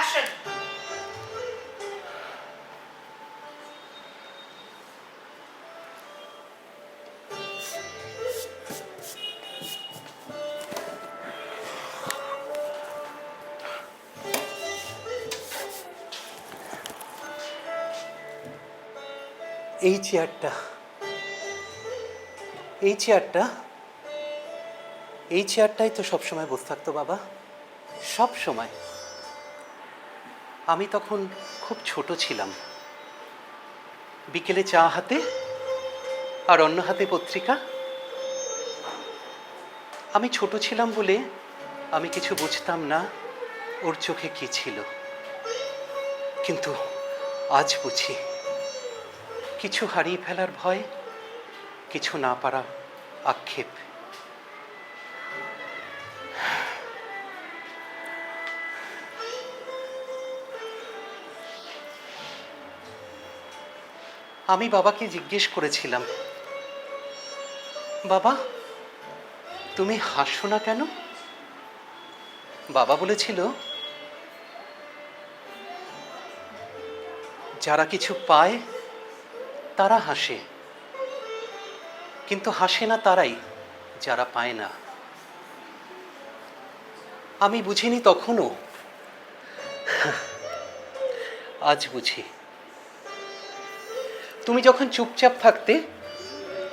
Action. এই চেয়ারটা এই চেয়ারটা এই চেয়ারটাই তো সবসময় বসে থাকতো বাবা, সব সময়। আমি তখন খুব ছোট ছিলাম। বিকেলে চা হাতে আর অন্য হাতে পত্রিকা। আমি ছোট ছিলাম বলে আমি কিছু বুঝতাম না ওর চোখে কি ছিল, কিন্তু আজ বুঝি। কিছু হারিয়ে ফেলার ভয়, কিছু না পারা আক্ষেপ। আমি বাবাকে জিজ্ঞেস করেছিলাম, বাবা তুমি হাসো না কেন? বাবা বলেছিল, যারা কিছু পায় তারা হাসে, কিন্তু হাসে না তারাই যারা পায় না। আমি বুঝিনি তখনও, আজ বুঝি। তুমি যখন চুপচাপ থাকতে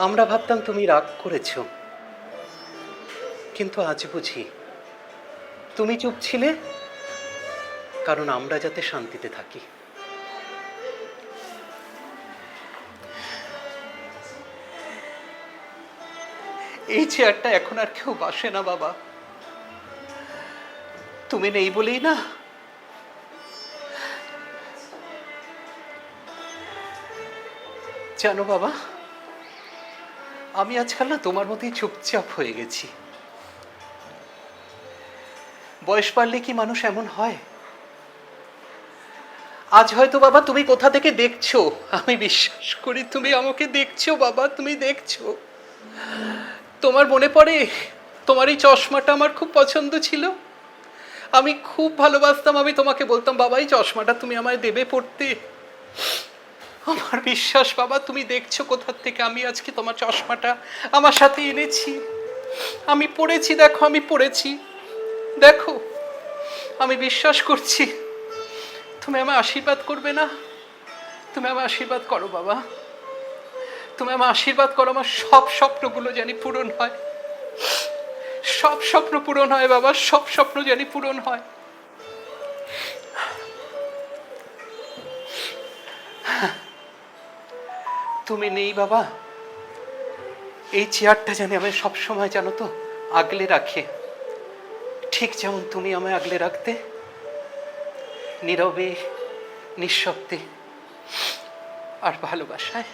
আমরা ভাবতাম তুমি রাগ করেছ, কিন্তু আজ বুঝি তুমি চুপ ছিলে কারণ আমরা যাতে শান্তিতে থাকি। এই চেয়ারটা এখন আর কেউ বাসে না বাবা, তুমি নেই বলেই না। জানো বাবা, আমি আজকাল না তোমার মতোই চুপচাপ হয়ে গেছি। বয়স বাড়লে কি মানুষ এমন হয়? আজ হয়তো বাবা তুমি কোথা থেকে দেখছো, আমি বিশ্বাস করি তুমি আমাকে দেখছো বাবা, তুমি দেখছো। তোমার মনে পড়ে তোমার এই চশমাটা আমার খুব পছন্দ ছিল, আমি খুব ভালোবাসতাম। আমি তোমাকে বলতাম, বাবা এই চশমাটা তুমি আমায় দেবে পড়তে। আমার বিশ্বাস বাবা তুমি দেখছো কোথা থেকে আমি আজকে তোমার চশমাটা আমার সাথে এনেছি। আমি পড়েছি, দেখো আমি পড়েছি, দেখো। আমি বিশ্বাস করছি তুমি আমায় আশীর্বাদ করবে না? তুমি আমায় আশীর্বাদ করো বাবা, তুমি আমায় আশীর্বাদ করো। আমার সব স্বপ্নগুলো জানি পূরণ হয়, সব স্বপ্ন পূরণ হয় বাবা, সব স্বপ্ন জানি পূরণ হয়। তুমি নেই বাবা, এই চেয়ারটা জানি আমি সবসময় জানো তো আগলে রাখে, ঠিক যেমন তুমি আমায় আগলে রাখতে, নীরবে, নিঃশব্দে আর ভালোবাসায়।